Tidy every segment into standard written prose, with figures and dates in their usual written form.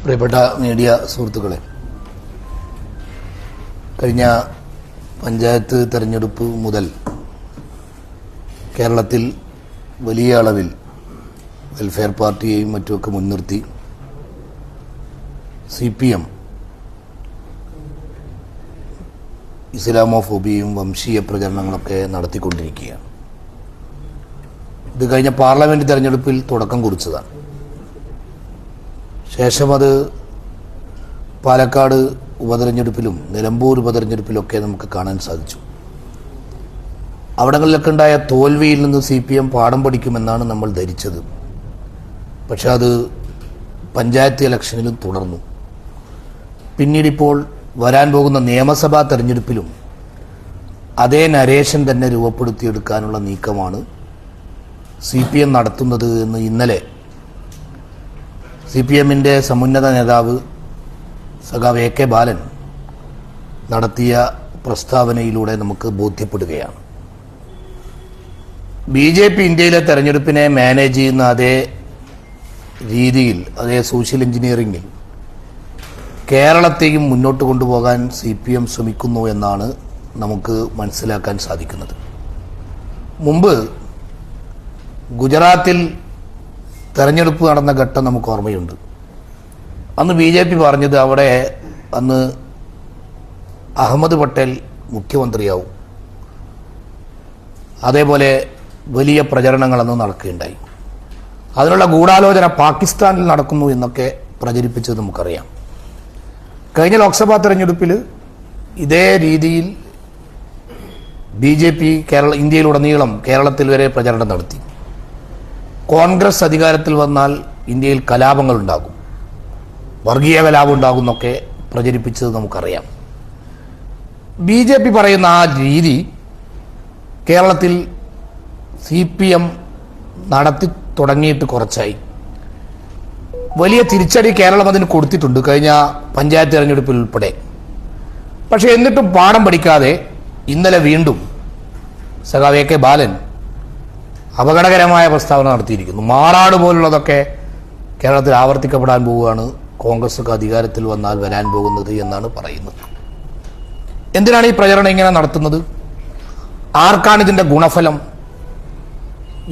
പ്രിയപ്പെട്ട മീഡിയ സുഹൃത്തുക്കളെ, കഴിഞ്ഞ പഞ്ചായത്ത് തെരഞ്ഞെടുപ്പ് മുതൽ കേരളത്തിൽ വലിയ അളവിൽ വെൽഫെയർ പാർട്ടിയെയും മറ്റുമൊക്കെ മുൻനിർത്തി CPM ഇസ്ലാമോഫോബിയയും വംശീയ പ്രചരണങ്ങളൊക്കെ നടത്തിക്കൊണ്ടിരിക്കുകയാണ്. ഇത് കഴിഞ്ഞ പാർലമെന്റ് തെരഞ്ഞെടുപ്പിൽ തുടക്കം കുറിച്ചതാണ്. ശേഷം അത് പാലക്കാട് ഉപതെരഞ്ഞെടുപ്പിലും നിലമ്പൂർ ഉപതെരഞ്ഞെടുപ്പിലൊക്കെ നമുക്ക് കാണാൻ സാധിച്ചു. അവിടങ്ങളിലൊക്കെ ഉണ്ടായ തോൽവിയിൽ നിന്ന് CPM പാഠം പഠിക്കുമെന്നാണ് നമ്മൾ ധരിച്ചത്. പക്ഷെ അത് പഞ്ചായത്ത് ഇലക്ഷനിലും തുടർന്നു. പിന്നീടിപ്പോൾ വരാൻ പോകുന്ന നിയമസഭാ തെരഞ്ഞെടുപ്പിലും അതേ നരേഷൻ തന്നെ രൂപപ്പെടുത്തിയെടുക്കാനുള്ള നീക്കമാണ് CPM നടത്തുന്നത് എന്ന് ഇന്നലെ CPMന്റെ സമുന്നത നേതാവ് സഖാവ് AK ബാലൻ നടത്തിയ പ്രസ്താവനയിലൂടെ നമുക്ക് ബോധ്യപ്പെടുകയാണ്. BJP ഇന്ത്യയിലെ തെരഞ്ഞെടുപ്പിനെ മാനേജ് ചെയ്യുന്ന അതേ രീതിയിൽ, അതേ സോഷ്യൽ എഞ്ചിനീയറിംഗിൽ കേരളത്തെയും മുന്നോട്ട് കൊണ്ടുപോകാൻ CPM ശ്രമിക്കുന്നു എന്നാണ് നമുക്ക് മനസ്സിലാക്കാൻ സാധിക്കുന്നത്. മുമ്പ് ഗുജറാത്തിൽ തെരഞ്ഞെടുപ്പ് നടന്ന ഘട്ടം നമുക്ക് ഓർമ്മയുണ്ട്. അന്ന് BJP പറഞ്ഞത് അവിടെ അന്ന് അഹമ്മദ് പട്ടേൽ മുഖ്യമന്ത്രിയാവും. അതേപോലെ വലിയ പ്രചരണങ്ങൾ അന്ന് നടക്കുകയുണ്ടായി. അതിനുള്ള ഗൂഢാലോചന പാകിസ്ഥാനിൽ നടക്കുന്നു എന്നൊക്കെ പ്രചരിപ്പിച്ചത് നമുക്കറിയാം. കഴിഞ്ഞ ലോക്സഭാ തെരഞ്ഞെടുപ്പിൽ ഇതേ രീതിയിൽ BJP ഇന്ത്യയിലുടനീളം കേരളത്തിൽ വരെ പ്രചരണം നടത്തി. കോൺഗ്രസ് അധികാരത്തിൽ വന്നാൽ ഇന്ത്യയിൽ കലാപങ്ങൾ ഉണ്ടാകും, വർഗീയ കലാപം ഉണ്ടാകും എന്നൊക്കെ പ്രചരിപ്പിച്ചത് നമുക്കറിയാം. BJP പറയുന്ന ആ രീതി കേരളത്തിൽ CPM നടത്തി തുടങ്ങിയിട്ട് കുറച്ചായി. വലിയ തിരിച്ചടി കേരളം അതിന് കൊടുത്തിട്ടുണ്ട്, കഴിഞ്ഞ പഞ്ചായത്ത് തെരഞ്ഞെടുപ്പിൽ ഉൾപ്പെടെ. പക്ഷെ എന്നിട്ടും പാഠം പഠിക്കാതെ ഇന്നലെ വീണ്ടും സഖാവ് AK ബാലൻ അപകടകരമായ പ്രസ്താവന നടത്തിയിരിക്കുന്നു. മാറാട് പോലുള്ളതൊക്കെ കേരളത്തിൽ ആവർത്തിക്കപ്പെടാൻ പോവുകയാണ്, കോൺഗ്രസ് അധികാരത്തിൽ വന്നാൽ വരാൻ പോകുന്നത് എന്നാണ് പറയുന്നത്. എന്തിനാണ് ഈ പ്രചരണം ഇങ്ങനെ നടത്തുന്നത്? ആർക്കാണ് ഇതിൻ്റെ ഗുണഫലം?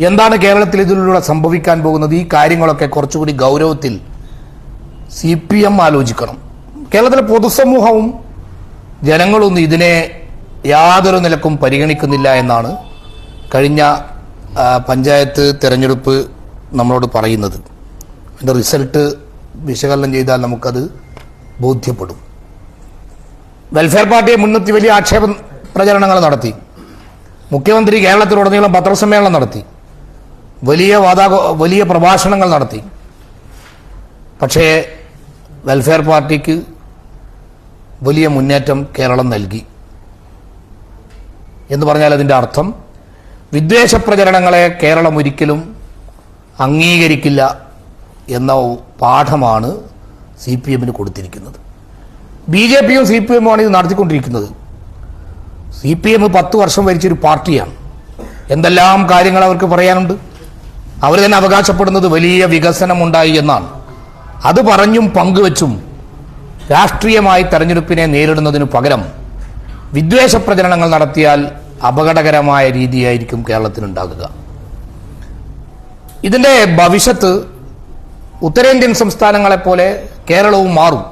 എന്താണ് കേരളത്തിൽ ഇതിലൂടെ സംഭവിക്കാൻ പോകുന്നത്? ഈ കാര്യങ്ങളൊക്കെ കുറച്ചുകൂടി ഗൗരവത്തിൽ CPM ആലോചിക്കണം. കേരളത്തിലെ പൊതുസമൂഹവും ജനങ്ങളൊന്നും ഇതിനെ യാതൊരു നിലക്കും പരിഗണിക്കുന്നില്ല എന്നാണ് കഴിഞ്ഞ പഞ്ചായത്ത് തെരഞ്ഞെടുപ്പ് നമ്മളോട് പറയുന്നത്. അതിൻ്റെ റിസൾട്ട് വിശകലനം ചെയ്താൽ നമുക്കത് ബോധ്യപ്പെടും. വെൽഫെയർ പാർട്ടിയെ മുൻനിർത്തി വലിയ ആക്ഷേപ പ്രചരണങ്ങൾ നടത്തി. മുഖ്യമന്ത്രി കേരളത്തിലുടനീളം പത്രസമ്മേളനം നടത്തി, വലിയ പ്രഭാഷണങ്ങൾ നടത്തി. പക്ഷേ വെൽഫെയർ പാർട്ടിക്ക് വലിയ മുന്നേറ്റം കേരളം നൽകി എന്ന് പറഞ്ഞാൽ അതിൻ്റെ അർത്ഥം വിദ്വേഷ പ്രചരണങ്ങളെ കേരളം ഒരിക്കലും അംഗീകരിക്കില്ല എന്ന പാഠമാണ് CPMന് കൊടുത്തിരിക്കുന്നത്. BJPയും CPMുമാണ് ഇത് നടത്തിക്കൊണ്ടിരിക്കുന്നത്. CPM 10 വർഷം ഭരിച്ചൊരു പാർട്ടിയാണ്. എന്തെല്ലാം കാര്യങ്ങൾ അവർക്ക് പറയാനുണ്ട്. അവർ തന്നെ അവകാശപ്പെടുന്നത് വലിയ വികസനമുണ്ടായി എന്നാണ്. അത് പറഞ്ഞും പങ്കുവച്ചും രാഷ്ട്രീയമായി തെരഞ്ഞെടുപ്പിനെ നേരിടുന്നതിനു പകരം വിദ്വേഷ പ്രചരണങ്ങൾ നടത്തിയാൽ അപകടകരമായ രീതിയായിരിക്കും കേരളത്തിനുണ്ടാകുക. ഇതിൻ്റെ ഭവിഷ്യത്ത് ഉത്തരേന്ത്യൻ സംസ്ഥാനങ്ങളെപ്പോലെ കേരളവും മാറും.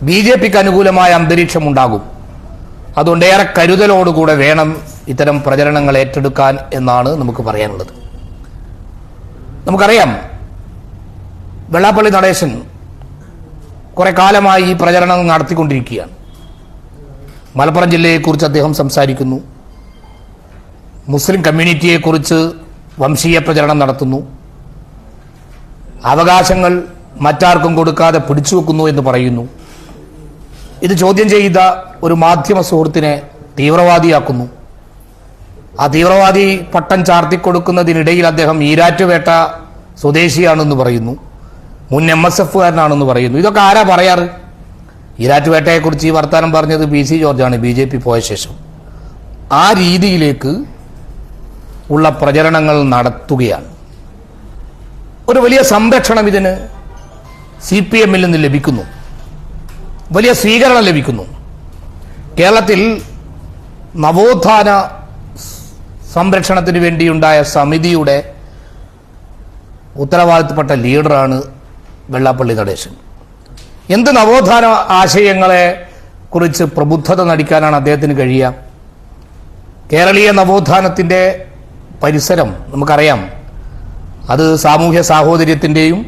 BJPക്ക് അനുകൂലമായ അന്തരീക്ഷം ഉണ്ടാകും. അതുകൊണ്ട് ഏറെ കരുതലോടുകൂടെ വേണം ഇത്തരം പ്രചരണങ്ങൾ ഏറ്റെടുക്കാൻ എന്നാണ് നമുക്ക് പറയാനുള്ളത്. നമുക്കറിയാം, വെള്ളാപ്പള്ളി നടേശൻ കുറെ കാലമായി ഈ പ്രചരണം നടത്തിക്കൊണ്ടിരിക്കുകയാണ്. മലപ്പുറം ജില്ലയെക്കുറിച്ച് അദ്ദേഹം സംസാരിക്കുന്നു, മുസ്ലിം കമ്മ്യൂണിറ്റിയെക്കുറിച്ച് വംശീയ പ്രചരണം നടത്തുന്നു, അവകാശങ്ങൾ മറ്റാർക്കും കൊടുക്കാതെ പിടിച്ചു വെക്കുന്നു എന്ന് പറയുന്നു. ഇത് ചോദ്യം ചെയ്ത ഒരു മാധ്യമ സുഹൃത്തിനെ തീവ്രവാദിയാക്കുന്നു. ആ തീവ്രവാദി പട്ടം ചാർത്തിക്കൊടുക്കുന്നതിനിടയിൽ അദ്ദേഹം ഈരാറ്റുപേട്ട സ്വദേശിയാണെന്ന് പറയുന്നു, മുൻ MSFകാരനാണെന്ന് പറയുന്നു. ഇതൊക്കെ ആരാ പറയാറ്? ഈരാറ്റുപേട്ടയെക്കുറിച്ച് ഈ വർത്താനം പറഞ്ഞത് PC ജോർജാണ് BJP പോയ ശേഷം. ആ രീതിയിലേക്ക് ഉള്ള പ്രചരണങ്ങൾ നടത്തുകയാണ്. ഒരു വലിയ സംരക്ഷണം ഇതിന് CPM-ൽ നിന്ന് ലഭിക്കുന്നു, വലിയ സ്വീകരണം ലഭിക്കുന്നു. കേരളത്തിൽ നവോത്ഥാന സംരക്ഷണത്തിന് വേണ്ടിയുണ്ടായ സമിതിയുടെ ഉത്തരവാദിത്തപ്പെട്ട ലീഡറാണ് വെള്ളാപ്പള്ളി നടേശൻ. എന്ത് നവോത്ഥാന ആശയങ്ങളെ കുറിച്ച് പ്രബുദ്ധത നടിക്കാനാണ് അദ്ദേഹത്തിന് കഴിയുക? കേരളീയ നവോത്ഥാനത്തിൻ്റെ പരിസരം നമുക്കറിയാം, അത് സാമൂഹ്യ സാഹോദര്യത്തിൻ്റെയും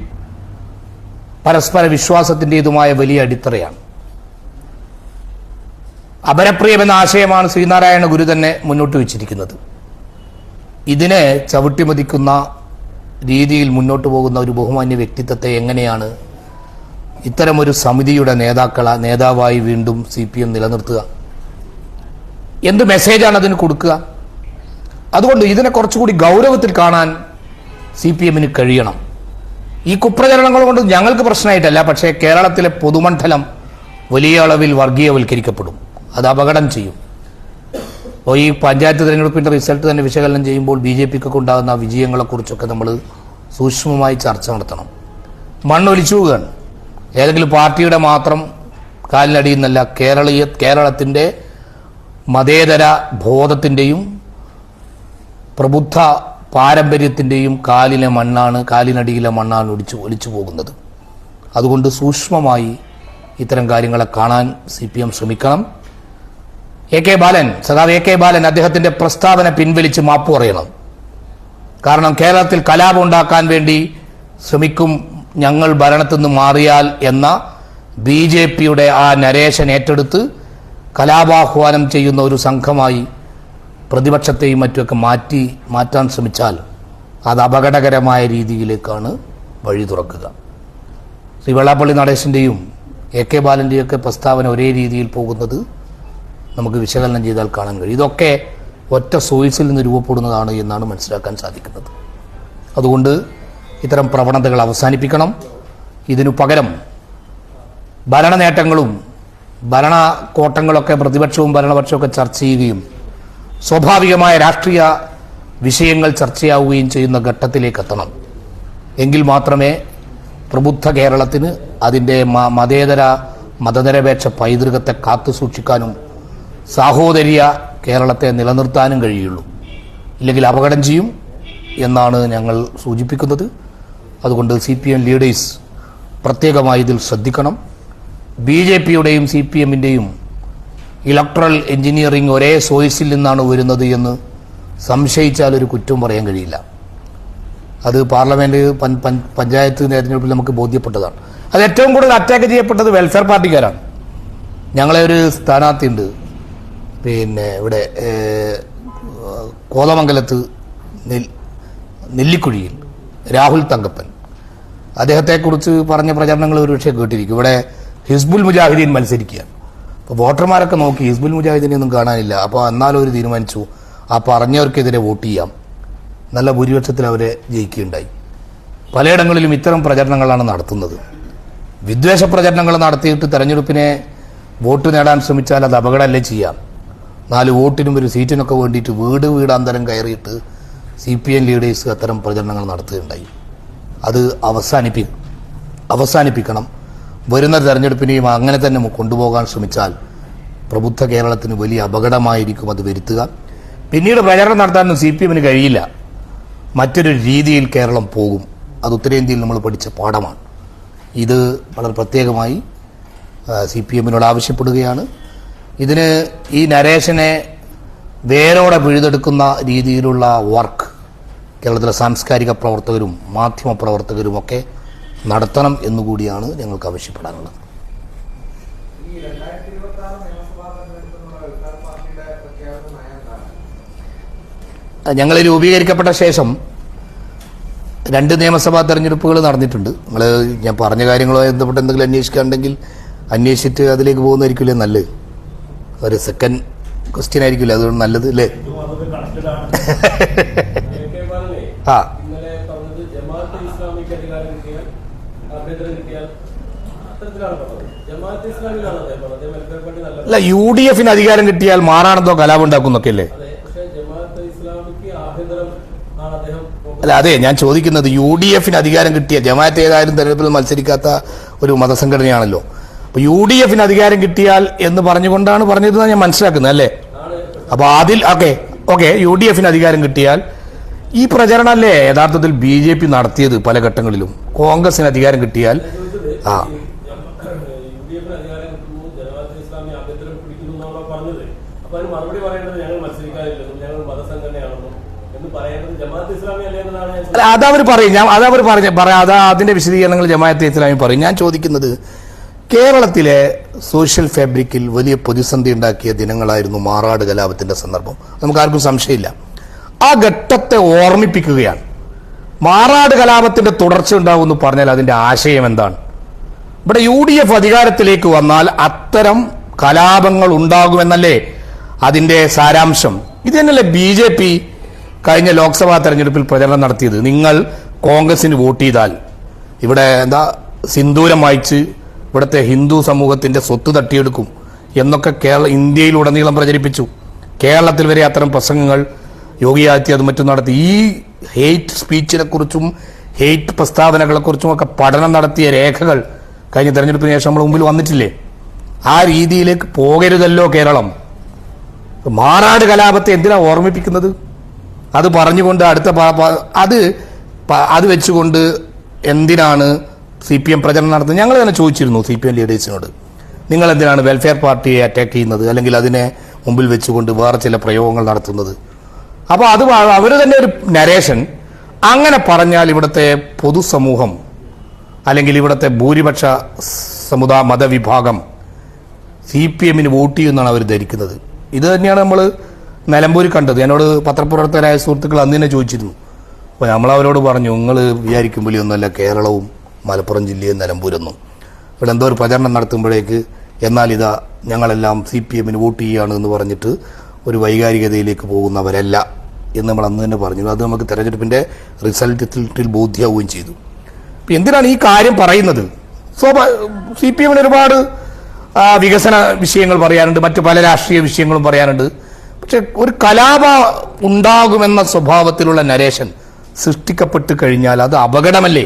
പരസ്പര വിശ്വാസത്തിൻ്റെതുമായ വലിയ അടിത്തറയാണ്. അപരപ്രിയം എന്ന ആശയമാണ് ശ്രീനാരായണ ഗുരു തന്നെ മുന്നോട്ട് വച്ചിരിക്കുന്നത്. ഇതിനെ ചവിട്ടിമതിക്കുന്ന രീതിയിൽ മുന്നോട്ട് പോകുന്ന ഒരു ബഹുമാന്യ വ്യക്തിത്വത്തെ എങ്ങനെയാണ് ഇത്തരമൊരു സമിതിയുടെ നേതാവായി വീണ്ടും CPM നിലനിർത്തുക? എന്ത് മെസ്സേജാണ് അതിന് കൊടുക്കുക? അതുകൊണ്ട് ഇതിനെ കുറച്ചുകൂടി ഗൗരവത്തിൽ കാണാൻ CPM-ന് കഴിയണം. ഈ കുപ്രചരണങ്ങൾ കൊണ്ട് ഞങ്ങൾക്ക് പ്രശ്നമായിട്ടല്ല, പക്ഷേ കേരളത്തിലെ പൊതുമണ്ഡലം വലിയ അളവിൽ വർഗീയവൽക്കരിക്കപ്പെടും, അത് അപകടം ചെയ്യും. അപ്പോൾ ഈ പഞ്ചായത്ത് തിരഞ്ഞെടുപ്പിൻ്റെ റിസൾട്ട് തന്നെ വിശകലനം ചെയ്യുമ്പോൾ BJP-ക്കൊക്കെ ഉണ്ടാകുന്ന വിജയങ്ങളെക്കുറിച്ചൊക്കെ നമ്മൾ സൂക്ഷ്മമായി ചർച്ച നടത്തണം. മണ്ണൊലിച്ചു പോവുകയാണ്. ഏതെങ്കിലും പാർട്ടിയുടെ മാത്രം കാലിനടിയിൽ നിന്നല്ല, കേരളത്തിൻ്റെ മതേതര ബോധത്തിൻ്റെയും പ്രബുദ്ധ പാരമ്പര്യത്തിൻ്റെയും കാലിനടിയിലെ മണ്ണാണ് ഒലിച്ചു പോകുന്നത്. അതുകൊണ്ട് സൂക്ഷ്മമായി ഇത്തരം കാര്യങ്ങളെ കാണാൻ CPM ശ്രമിക്കണം. സഖാവ് AK ബാലൻ അദ്ദേഹത്തിൻ്റെ പ്രസ്താവന പിൻവലിച്ച് മാപ്പ് പറയണം. കാരണം കേരളത്തിൽ കലാപം ഉണ്ടാക്കാൻ വേണ്ടി ശ്രമിക്കും ഞങ്ങൾ ഭരണത്തിൽ നിന്ന് മാറിയാൽ എന്ന BJP-യുടെ ആ നരേഷൻ ഏറ്റെടുത്ത് കലാപാഹ്വാനം ചെയ്യുന്ന ഒരു സംഘമായി പ്രതിപക്ഷത്തെയും മറ്റുമൊക്കെ മാറ്റാൻ ശ്രമിച്ചാൽ അത് അപകടകരമായ രീതിയിലേക്കാണ് വഴി തുറക്കുക. ശ്രീ വെള്ളാപ്പള്ളി നടേശൻ്റെയും AK ബാലൻ്റെയും ഒക്കെ പ്രസ്താവന ഒരേ രീതിയിൽ പോകുന്നത് നമുക്ക് വിശകലനം ചെയ്താൽ കാണാൻ കഴിയും. ഇതൊക്കെ ഒറ്റ സോഴ്സിൽ നിന്ന് രൂപപ്പെടുന്നതാണ് എന്നാണ് മനസ്സിലാക്കാൻ സാധിക്കുന്നത്. അതുകൊണ്ട് ഇത്തരം പ്രവണതകൾ അവസാനിപ്പിക്കണം. ഇതിനു പകരം ഭരണ നേട്ടങ്ങളും ഭരണകോട്ടങ്ങളൊക്കെ പ്രതിപക്ഷവും ഭരണപക്ഷമൊക്കെ ചർച്ച ചെയ്യുകയും സ്വാഭാവികമായ രാഷ്ട്രീയ വിഷയങ്ങൾ ചർച്ചയാവുകയും ചെയ്യുന്ന ഘട്ടത്തിലേക്ക് എത്തണം. എങ്കിൽ മാത്രമേ പ്രബുദ്ധ കേരളത്തിന് അതിൻ്റെ മതനിരപേക്ഷ പൈതൃകത്തെ കാത്തു സൂക്ഷിക്കാനും സാഹോദര്യ കേരളത്തെ നിലനിർത്താനും കഴിയുള്ളൂ. ഇല്ലെങ്കിൽ അപകടം ചെയ്യും എന്നാണ് ഞങ്ങൾ സൂചിപ്പിക്കുന്നത്. അതുകൊണ്ട് CPM ലീഡേഴ്സ് പ്രത്യേകമായി ഇതിൽ ശ്രദ്ധിക്കണം. BJP-യുടെയും CPM-ൻ്റെയും ഇലക്ട്രൽ എഞ്ചിനീയറിംഗ് ഒരേ സോഴ്സിൽ നിന്നാണ് വരുന്നത് എന്ന് സംശയിച്ചാൽ ഒരു കുറ്റവും പറയാൻ കഴിയില്ല. അത് പാർലമെൻറ്റ് പഞ്ചായത്ത് തെരഞ്ഞെടുപ്പിൽ നമുക്ക് ബോധ്യപ്പെട്ടതാണ്. അത് ഏറ്റവും കൂടുതൽ അറ്റാക്ക് ചെയ്യപ്പെട്ടത് വെൽഫെയർ പാർട്ടിക്കാരാണ്. ഞങ്ങളെ ഒരു സ്ഥാനാർത്ഥിയുണ്ട്, ഇവിടെ കോതമംഗലത്ത് നെല്ലിക്കുഴിയിൽ രാഹുൽ തങ്കപ്പൻ. അദ്ദേഹത്തെക്കുറിച്ച് പറഞ്ഞ പ്രചരണങ്ങൾ ഒരുപക്ഷെ കേട്ടിരിക്കും. ഇവിടെ ഹിസ്ബുൽ മുജാഹിദീൻ മത്സരിക്കുകയാണ്. അപ്പോൾ വോട്ടർമാരൊക്കെ നോക്കി ഹിസ്ബുൽ മുജാഹിദീനെ ഒന്നും കാണാനില്ല. അപ്പോൾ എന്നാലും അവർ തീരുമാനിച്ചു ആ പറഞ്ഞവർക്കെതിരെ വോട്ട് ചെയ്യാം. നല്ല ഭൂരിപക്ഷത്തിൽ അവരെ ജയിക്കുകയുണ്ടായി. പലയിടങ്ങളിലും ഇത്തരം പ്രചരണങ്ങളാണ് നടത്തുന്നത്. വിദ്വേഷ പ്രചരണങ്ങൾ നടത്തിയിട്ട് തെരഞ്ഞെടുപ്പിനെ വോട്ട് നേടാൻ ശ്രമിച്ചാൽ അത് അപകടമല്ലേ ചെയ്യാം. 4 വോട്ടിനും ഒരു സീറ്റിനൊക്കെ വേണ്ടിയിട്ട് വീടാന്തരം കയറിയിട്ട് CPM ലീഡേഴ്സ് അത്തരം പ്രചരണങ്ങൾ നടത്തുകയുണ്ടായി. അത് അവസാനിപ്പിക്കണം. വരുന്ന തെരഞ്ഞെടുപ്പിനെയും അങ്ങനെ തന്നെ കൊണ്ടുപോകാൻ ശ്രമിച്ചാൽ പ്രബുദ്ധ കേരളത്തിന് വലിയ അപകടമായിരിക്കും അത് വരുത്തുക. പിന്നീട് പ്രചരണം നടത്താനൊന്നും CPM-ന് കഴിയില്ല. മറ്റൊരു രീതിയിൽ കേരളം പോകും. അത് ഉത്തരേന്ത്യയിൽ നമ്മൾ പഠിച്ച പാഠമാണ്. ഇത് വളരെ പ്രത്യേകമായി CPM-നോട് ആവശ്യപ്പെടുകയാണ്. ഇതിന് ഈ നരേഷനെ വേരോടെ പിഴുതെടുക്കുന്ന രീതിയിലുള്ള വർക്ക് കേരളത്തിലെ സാംസ്കാരിക പ്രവർത്തകരും മാധ്യമ പ്രവർത്തകരുമൊക്കെ നടത്തണം എന്നുകൂടിയാണ് ഞങ്ങൾക്ക് ആവശ്യപ്പെടാനുള്ളത്. ഞങ്ങൾ രൂപീകരിക്കപ്പെട്ട ശേഷം 2 നിയമസഭാ തെരഞ്ഞെടുപ്പുകൾ നടന്നിട്ടുണ്ട്. ഞാൻ പറഞ്ഞ കാര്യങ്ങളുമായി ബന്ധപ്പെട്ട് എന്തെങ്കിലും അന്വേഷിക്കാനുണ്ടെങ്കിൽ അന്വേഷിച്ചിട്ട് അതിലേക്ക് പോകുന്നതായിരിക്കില്ലേ നല്ലത്. ഒരു സെക്കൻഡ് ക്വസ്റ്റ്യൻ ആയിരിക്കില്ല, അതുകൊണ്ട് നല്ലത് അല്ലേ? അല്ല, UDF-ന് അധികാരം കിട്ടിയാൽ മാറാണെന്തോ കലാപം ഉണ്ടാക്കുന്നൊക്കെ അല്ലേ? അല്ല അതെ ഞാൻ ചോദിക്കുന്നത് UDF-ന് അധികാരം കിട്ടിയ ജമാഅത്ത് ഏതായാലും തെരഞ്ഞെടുപ്പിൽ മത്സരിക്കാത്ത ഒരു മതസംഘടനയാണല്ലോ. അപ്പൊ UDF-ന് അധികാരം കിട്ടിയാൽ എന്ന് പറഞ്ഞുകൊണ്ടാണ് പറഞ്ഞതെന്നാണ് ഞാൻ മനസ്സിലാക്കുന്നത് അല്ലേ? അപ്പൊ അതിൽ ഓക്കെ UDF-ന് അധികാരം കിട്ടിയാൽ ഈ പ്രചരണമല്ലേ യഥാർത്ഥത്തിൽ BJP നടത്തിയത് പല ഘട്ടങ്ങളിലും. കോൺഗ്രസിന് അധികാരം കിട്ടിയാൽ അല്ല അതവർ പറയും, അതിന്റെ വിശദീകരണങ്ങൾ ജമാഅത്തെ ഇസ്ലാമി പറയും. ഞാൻ ചോദിക്കുന്നത് കേരളത്തിലെ സോഷ്യൽ ഫാബ്രിക്കിൽ വലിയ പ്രതിസന്ധി ഉണ്ടാക്കിയ ദിനങ്ങളായിരുന്നു മാറാട് കലാപത്തിന്റെ സന്ദർഭം. നമുക്കാർക്കും സംശയമില്ല. ആ ഘട്ടത്തെ ഓർമ്മിപ്പിക്കുകയാണ്. മാറാട് കലാപത്തിന്റെ തുടർച്ച ഉണ്ടാവുമെന്ന് പറഞ്ഞാൽ അതിന്റെ ആശയം എന്താണ്? ഇവിടെ UDF അധികാരത്തിലേക്ക് വന്നാൽ അത്തരം കലാപങ്ങൾ ഉണ്ടാകുമെന്നല്ലേ അതിന്റെ സാരാംശം? ഇത് തന്നെയല്ലേ BJP കഴിഞ്ഞ ലോക്സഭാ തെരഞ്ഞെടുപ്പിൽ പ്രചരണം നടത്തിയത്? നിങ്ങൾ കോൺഗ്രസിന് വോട്ട് ചെയ്താൽ ഇവിടെ സിന്ദൂരം വായിച്ച് ഇവിടുത്തെ ഹിന്ദു സമൂഹത്തിന്റെ സ്വത്ത് തട്ടിയെടുക്കും എന്നൊക്കെ ഇന്ത്യയിലുടനീളം പ്രചരിപ്പിച്ചു. കേരളത്തിൽ വരെ അത്തരം പ്രസംഗങ്ങൾ യോഗി ആദിത്യനാഥ് മറ്റും നടത്തി. ഈ ഹെയ്റ്റ് സ്പീച്ചിനെ കുറിച്ചും ഹെയ്റ്റ് പ്രസ്താവനകളെക്കുറിച്ചും ഒക്കെ പഠനം നടത്തിയ രേഖകൾ കഴിഞ്ഞ തെരഞ്ഞെടുപ്പിന് ശേഷം നമ്മുടെ മുമ്പിൽ വന്നിട്ടില്ലേ? ആ രീതിയിലേക്ക് പോകരുതല്ലോ കേരളം. മാറാട് കലാപത്തെ എന്തിനാ ഓർമ്മിപ്പിക്കുന്നത്? അത് പറഞ്ഞുകൊണ്ട് അത് വെച്ചുകൊണ്ട് എന്തിനാണ് CPM പ്രചരണം നടത്തുന്നത്? ഞങ്ങൾ തന്നെ ചോദിച്ചിരുന്നു CPM ലീഡേഴ്സിനോട്, നിങ്ങൾ എന്തിനാണ് വെൽഫെയർ പാർട്ടിയെ അറ്റാക്ക് ചെയ്യുന്നത്, അല്ലെങ്കിൽ അതിനെ മുമ്പിൽ വെച്ചുകൊണ്ട് വേറെ ചില പ്രയോഗങ്ങൾ നടത്തുന്നത്? അപ്പോൾ അവർ തന്നെ ഒരു നരേഷൻ അങ്ങനെ പറഞ്ഞാൽ ഇവിടുത്തെ പൊതുസമൂഹം അല്ലെങ്കിൽ ഇവിടുത്തെ ഭൂരിപക്ഷ മതവിഭാഗം CPM-ന് വോട്ട് ചെയ്യുമെന്നാണ് അവർ ധരിക്കുന്നത്. ഇത് തന്നെയാണ് നമ്മൾ നിലമ്പൂരിൽ കണ്ടത്. എന്നോട് പത്രപ്രവർത്തകരായ സുഹൃത്തുക്കൾ അന്ന് തന്നെ ചോദിച്ചിരുന്നു. അപ്പോൾ നമ്മളവരോട് പറഞ്ഞു, നിങ്ങൾ വിചാരിക്കും പോലെയൊന്നുമല്ല കേരളവും മലപ്പുറം ജില്ലയും നിലമ്പൂരൊന്നും. ഇവിടെ എന്തോ ഒരു പ്രചരണം നടത്തുമ്പോഴേക്ക് എന്നാൽ ഇതാ ഞങ്ങളെല്ലാം CPM-ന് വോട്ട് ചെയ്യുകയാണ് എന്ന് പറഞ്ഞിട്ട് ഒരു വൈകാരികതയിലേക്ക് പോകുന്നവരല്ല എന്ന് നമ്മൾ അന്ന് തന്നെ പറഞ്ഞു. അത് നമുക്ക് തെരഞ്ഞെടുപ്പിൻ്റെ റിസൾട്ടിൽ ബോധ്യമാവുകയും ചെയ്തു. അപ്പം എന്തിനാണ് ഈ കാര്യം പറയുന്നത്? CPM-ന് ഒരുപാട് വികസന വിഷയങ്ങൾ പറയാനുണ്ട്, മറ്റു പല രാഷ്ട്രീയ വിഷയങ്ങളും പറയാനുണ്ട്. പക്ഷെ ഒരു കലാപ ഉണ്ടാകുമെന്ന സ്വഭാവത്തിലുള്ള നരേഷൻ സൃഷ്ടിക്കപ്പെട്ട് കഴിഞ്ഞാൽ അത് അപകടമല്ലേ?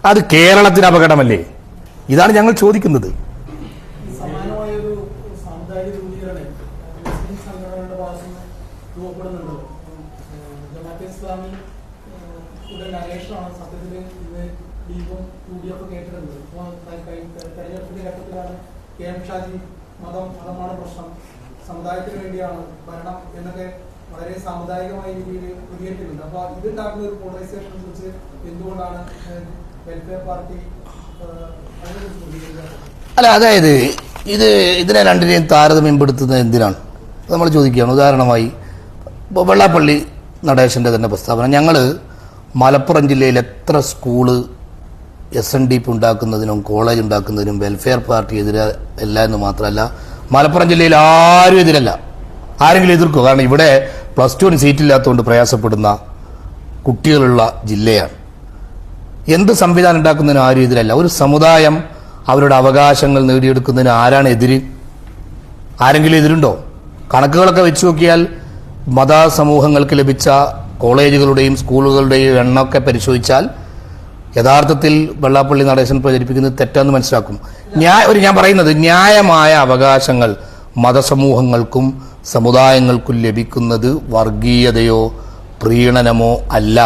അത് കേരളത്തിന് അപകടമല്ലേ? ഇതാണ് ഞങ്ങൾ ചോദിക്കുന്നത്. മതമാണ് പ്രശ്നം, സമുദായത്തിന് വേണ്ടിയാണ് ഭരണം എന്നൊക്കെ വളരെ സാമുദായികമായ രീതിയിൽ പ്രതികരിക്കുന്നുണ്ട്. അപ്പോൾ ഇതുണ്ടാക്കുന്ന ഒരു പോളറൈസേഷനെ കുറിച്ച് എന്തുകൊണ്ടാണ് വെൽഫെയർ പാർട്ടി അതിനെക്കുറിച്ച് പ്രതികരിക്കുന്നത്? അല്ല, അതായത് ഇതിനെ രണ്ടിനെയും താരതമ്യപ്പെടുത്തുന്നത് എന്തിനാണ് നമ്മൾ ചോദിക്കുകയാണ്. ഉദാഹരണമായി വെള്ളാപ്പള്ളി നടേശൻ്റെ തന്നെ പ്രസ്താവന, ഞങ്ങൾ മലപ്പുറം ജില്ലയിൽ എത്ര സ്കൂള് SNDP ഉണ്ടാക്കുന്നതിനും കോളേജ് ഉണ്ടാക്കുന്നതിനും വെൽഫെയർ പാർട്ടി എതിരല്ല എന്ന് മാത്രമല്ല, മലപ്പുറം ജില്ലയിൽ ആരും എതിരല്ല. ആരെങ്കിലും എതിർക്കും? കാരണം ഇവിടെ +2 സീറ്റില്ലാത്തതുകൊണ്ട് പ്രയാസപ്പെടുന്ന കുട്ടികളുള്ള ജില്ലയാണ്. എന്ത് സംവിധാനം ഉണ്ടാക്കുന്നതിനും ആരും എതിരല്ല. ഒരു സമുദായം അവരുടെ അവകാശങ്ങൾ നേടിയെടുക്കുന്നതിന് ആരാണ് എതിര്? ആരെങ്കിലും എതിരുണ്ടോ? കണക്കുകളൊക്കെ വെച്ച് നോക്കിയാൽ മതസമൂഹങ്ങൾക്ക് ലഭിച്ച കോളേജുകളുടെയും സ്കൂളുകളുടെയും എണ്ണമൊക്കെ പരിശോധിച്ചാൽ യഥാർത്ഥത്തിൽ വെള്ളാപ്പള്ളി നടേശൻ പ്രചരിപ്പിക്കുന്നത് തെറ്റാന്ന് മനസ്സിലാക്കും. ഞാൻ പറയുന്നത് ന്യായമായ അവകാശങ്ങൾ മതസമൂഹങ്ങൾക്കും സമുദായങ്ങൾക്കും ലഭിക്കുന്നത് വർഗീയതയോ പ്രീണനമോ അല്ല.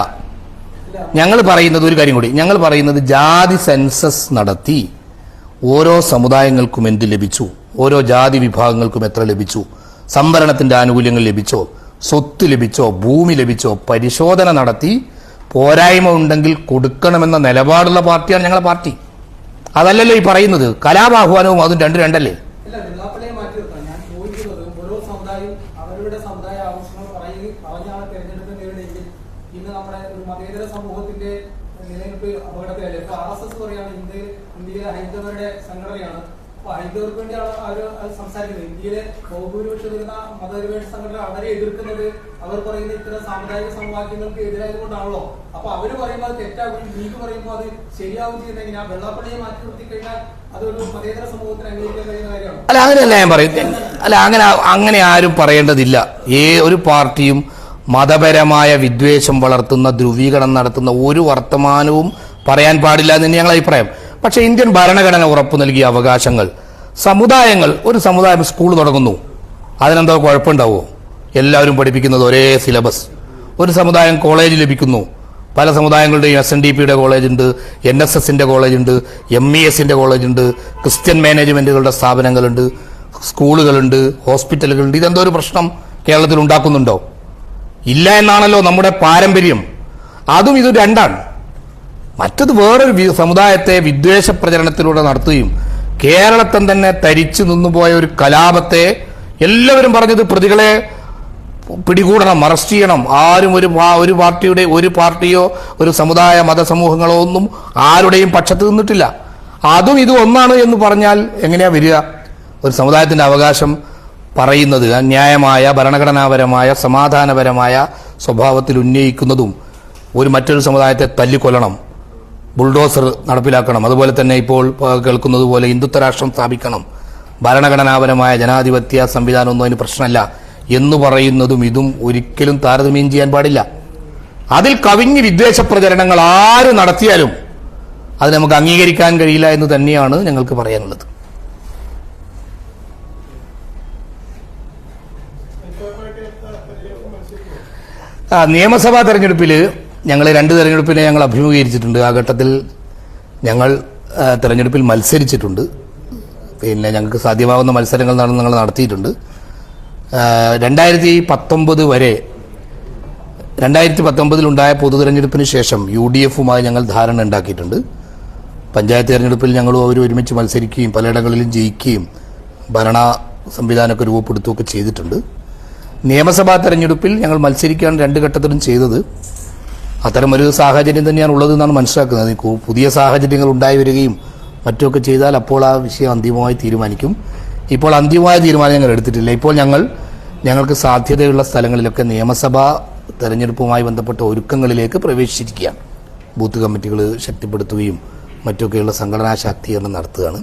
ഞങ്ങൾ പറയുന്നത് ഒരു കാര്യം കൂടി, ഞങ്ങൾ പറയുന്നത് ജാതി സെൻസസ് നടത്തി ഓരോ സമുദായങ്ങൾക്കും എന്ത് ലഭിച്ചു, ഓരോ ജാതി വിഭാഗങ്ങൾക്കും എത്ര ലഭിച്ചു, സംവരണത്തിന്റെ ആനുകൂല്യങ്ങൾ ലഭിച്ചോ, സ്വത്ത് ലഭിച്ചോ, ഭൂമി ലഭിച്ചോ പരിശോധന നടത്തി പോരായ്മ ഉണ്ടെങ്കിൽ കൊടുക്കണമെന്ന നിലപാടുള്ള പാർട്ടിയാണ് ഞങ്ങളുടെ പാർട്ടി. അതല്ലല്ലോ ഈ പറയുന്നത്. കലാപാഹ്വാനവും അതും രണ്ടല്ലേ? ഹൈന്ദവർക്ക് വേണ്ടിയാണ് സംസാരിക്കുന്നത്. ഇന്ത്യയിലെ ബഹുഭൂരിപക്ഷം വരുന്ന മതനിരപേക്ഷ സംഘടന അവരെ എതിർക്കുന്നത് അവർ പറയുന്ന ഇത്തരം സാമുദായിക സമവാക്യങ്ങൾക്ക് എതിരായതുകൊണ്ടാണല്ലോ. അപ്പൊ അവര് പറയുമ്പോൾ അത് തെറ്റാകും, ലീഗ് പറയുമ്പോൾ അത് ശരിയാവും ചെയ്യുന്നെങ്കിൽ ആ വെള്ളാപ്പള്ളിയെ മാറ്റി നിർത്തി കഴിഞ്ഞാൽ അതൊരു മതേതര സമൂഹത്തിന് അംഗീകരിക്കാൻ കഴിയുന്ന കാര്യമാണ്. അല്ല, അങ്ങനെയല്ല ഞാൻ പറയുന്നത്. അല്ല, അങ്ങനെ ആരും പറയേണ്ടതില്ല. ഒരു പാർട്ടിയും മതപരമായ വിദ്വേഷം വളർത്തുന്ന, ധ്രുവീകരണം നടത്തുന്ന ഒരു വർത്തമാനവും പറയാൻ പാടില്ല എന്ന് ഞങ്ങളുടെ അഭിപ്രായം. പക്ഷേ ഇന്ത്യൻ ഭരണഘടന ഉറപ്പു നൽകിയ അവകാശങ്ങൾ, സമുദായങ്ങൾ, ഒരു സമുദായം സ്കൂൾ തുടങ്ങുന്നു, അതിനെന്തോ കുഴപ്പമുണ്ടാവുമോ? എല്ലാവരും പഠിപ്പിക്കുന്നത് ഒരേ സിലബസ്. ഒരു സമുദായം കോളേജ് ലഭിക്കുന്നു, പല സമുദായങ്ങളുടെയും SNDPയുടെ കോളേജുണ്ട്, NSSന്റെ കോളേജുണ്ട്, MESന്റെ കോളേജുണ്ട്, ക്രിസ്ത്യൻ മാനേജ്മെന്റുകളുടെ സ്ഥാപനങ്ങളുണ്ട്, സ്കൂളുകളുണ്ട്, ഹോസ്പിറ്റലുകളുണ്ട്. ഇതെന്തോ ഒരു പ്രശ്നം കേരളത്തിൽ ഉണ്ടാക്കുന്നുണ്ടോ? ഇല്ല എന്നാണല്ലോ നമ്മുടെ പാരമ്പര്യം. അതും ഇത് രണ്ടാണ്. മറ്റത് വേറൊരു സമുദായത്തെ വിദ്വേഷ പ്രചരണത്തിലൂടെ നടത്തുകയും കേരളത്തിൽ തന്നെ തരിച്ചു നിന്നുപോയ ഒരു കലാപത്തെ എല്ലാവരും പറഞ്ഞത് പ്രതികളെ പിടികൂടണം, അറസ്റ്റ് ചെയ്യണം. ആരും ഒരു പാർട്ടിയോ ഒരു സമുദായ മതസമൂഹങ്ങളോ ഒന്നും ആരുടെയും പക്ഷത്ത് നിന്നിട്ടില്ല. അതും ഇതും ഒന്നാണ് എന്ന് പറഞ്ഞാൽ എങ്ങനെയാ വരിക? ഒരു സമുദായത്തിന്റെ അവകാശം പറയുന്നത് ന്യായമായ, ഭരണഘടനാപരമായ, സമാധാനപരമായ സ്വഭാവത്തിൽ ഉന്നയിക്കുന്നതും മറ്റൊരു സമുദായത്തെ തല്ലിക്കൊല്ലണം, ബുൾഡോസർ നടപ്പിലാക്കണം, അതുപോലെ തന്നെ ഇപ്പോൾ കേൾക്കുന്നത് പോലെ ഹിന്ദുത്വ രാഷ്ട്രം സ്ഥാപിക്കണം, ഭരണഘടനാപരമായ ജനാധിപത്യ സംവിധാനമൊന്നും അതിന് പ്രശ്നമല്ല എന്ന് പറയുന്നതും ഇതും ഒരിക്കലും താരതമ്യം ചെയ്യാൻ പാടില്ല. അതിൽ കവിഞ്ഞ് വിദ്വേഷ പ്രചരണങ്ങൾ ആര് നടത്തിയാലും അത് നമുക്ക് അംഗീകരിക്കാൻ കഴിയില്ല എന്ന് തന്നെയാണ് ഞങ്ങൾക്ക് പറയാനുള്ളത്. നിയമസഭാ തെരഞ്ഞെടുപ്പിൽ ഞങ്ങൾ 2 തെരഞ്ഞെടുപ്പിനെ ഞങ്ങൾ അഭിമുഖീകരിച്ചിട്ടുണ്ട്. ആ ഘട്ടത്തിൽ ഞങ്ങൾ തെരഞ്ഞെടുപ്പിൽ മത്സരിച്ചിട്ടുണ്ട്. പിന്നെ ഞങ്ങൾക്ക് സാധ്യമാകുന്ന മത്സരങ്ങൾ ഞങ്ങൾ നടത്തിയിട്ടുണ്ട്. 2019 വരെ 2019 പൊതു തെരഞ്ഞെടുപ്പിന് ശേഷം UDFുമായി ഞങ്ങൾ ധാരണ ഉണ്ടാക്കിയിട്ടുണ്ട്. പഞ്ചായത്ത് തെരഞ്ഞെടുപ്പിൽ ഞങ്ങളും അവർ ഒരുമിച്ച് മത്സരിക്കുകയും പലയിടങ്ങളിലും ജയിക്കുകയും ഭരണ സംവിധാനമൊക്കെ രൂപപ്പെടുത്തുകയൊക്കെ ചെയ്തിട്ടുണ്ട്. നിയമസഭാ തെരഞ്ഞെടുപ്പിൽ ഞങ്ങൾ മത്സരിക്കുകയാണ് 2 ഘട്ടത്തിലും ചെയ്തത്. അത്തരമൊരു സാഹചര്യം തന്നെയാണ് ഉള്ളതെന്നാണ് മനസ്സിലാക്കുന്നത്. പുതിയ സാഹചര്യങ്ങൾ ഉണ്ടായി വരികയും മറ്റുമൊക്കെ ചെയ്താൽ അപ്പോൾ ആ വിഷയം അന്തിമമായി തീരുമാനിക്കും. ഇപ്പോൾ അന്തിമമായ തീരുമാനം ഞങ്ങൾ എടുത്തിട്ടില്ല. ഇപ്പോൾ ഞങ്ങൾക്ക് സാധ്യതയുള്ള സ്ഥലങ്ങളിലൊക്കെ നിയമസഭാ തെരഞ്ഞെടുപ്പുമായി ബന്ധപ്പെട്ട ഒരുക്കങ്ങളിലേക്ക് പ്രവേശിച്ചിരിക്കുകയാണ്. ബൂത്ത് കമ്മിറ്റികൾ ശക്തിപ്പെടുത്തുകയും മറ്റൊക്കെയുള്ള സംഘടനാ ശാക്തീകരണം നടത്തുകയാണ്.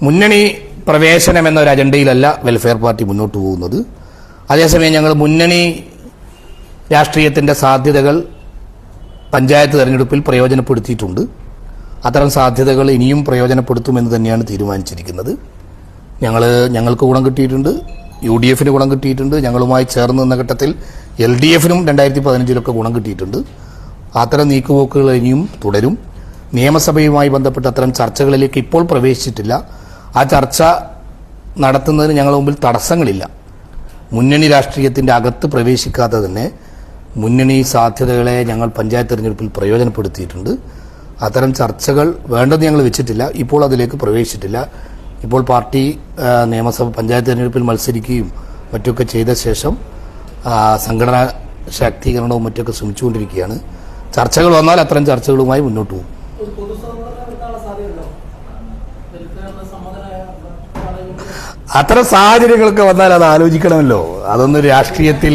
മുന്നണി പ്രവേശനം എന്നൊരു അജണ്ടയിലല്ല വെൽഫെയർ പാർട്ടി മുന്നോട്ട് പോകുന്നത്. അതേസമയം ഞങ്ങൾ മുന്നണി രാഷ്ട്രീയത്തിൻ്റെ സാധ്യതകൾ പഞ്ചായത്ത് തെരഞ്ഞെടുപ്പിൽ പ്രയോജനപ്പെടുത്തിയിട്ടുണ്ട്. അത്തരം സാധ്യതകൾ ഇനിയും പ്രയോജനപ്പെടുത്തുമെന്ന് തന്നെയാണ് തീരുമാനിച്ചിരിക്കുന്നത്. ഞങ്ങൾക്ക് ഗുണം കിട്ടിയിട്ടുണ്ട്, UDFന് ഗുണം കിട്ടിയിട്ടുണ്ട്. ഞങ്ങളുമായി ചേർന്ന് നിന്ന ഘട്ടത്തിൽ LDFനും 2015 ഗുണം കിട്ടിയിട്ടുണ്ട്. അത്തരം നീക്കുപോക്കുകൾ ഇനിയും തുടരും. നിയമസഭയുമായി ബന്ധപ്പെട്ട അത്തരം ചർച്ചകളിലേക്ക് ഇപ്പോൾ പ്രവേശിച്ചിട്ടില്ല. ആ ചർച്ച നടത്തുന്നതിന് ഞങ്ങളുടെ മുമ്പിൽ തടസ്സങ്ങളില്ല. മുന്നണി രാഷ്ട്രീയത്തിൻ്റെ അകത്ത് പ്രവേശിക്കാതെ തന്നെ മുന്നണി സാധ്യതകളെ ഞങ്ങൾ പഞ്ചായത്ത് തെരഞ്ഞെടുപ്പിൽ പ്രയോജനപ്പെടുത്തിയിട്ടുണ്ട്. അത്തരം ചർച്ചകൾ വേണ്ടെന്ന് ഞങ്ങൾ വെച്ചിട്ടില്ല. ഇപ്പോൾ അതിലേക്ക് പ്രവേശിച്ചിട്ടില്ല. ഇപ്പോൾ പാർട്ടി നിയമസഭ പഞ്ചായത്ത് തെരഞ്ഞെടുപ്പിൽ മത്സരിക്കുകയും മറ്റൊക്കെ ചെയ്ത ശേഷം സംഘടനാ ശാക്തീകരണവും മറ്റൊക്കെ ശ്രമിച്ചുകൊണ്ടിരിക്കുകയാണ്. ചർച്ചകൾ വന്നാൽ അത്തരം ചർച്ചകളുമായി മുന്നോട്ട് പോകും. അത്തരം സാഹചര്യങ്ങളൊക്കെ വന്നാൽ അത് ആലോചിക്കണമല്ലോ. അതൊന്നും രാഷ്ട്രീയത്തിൽ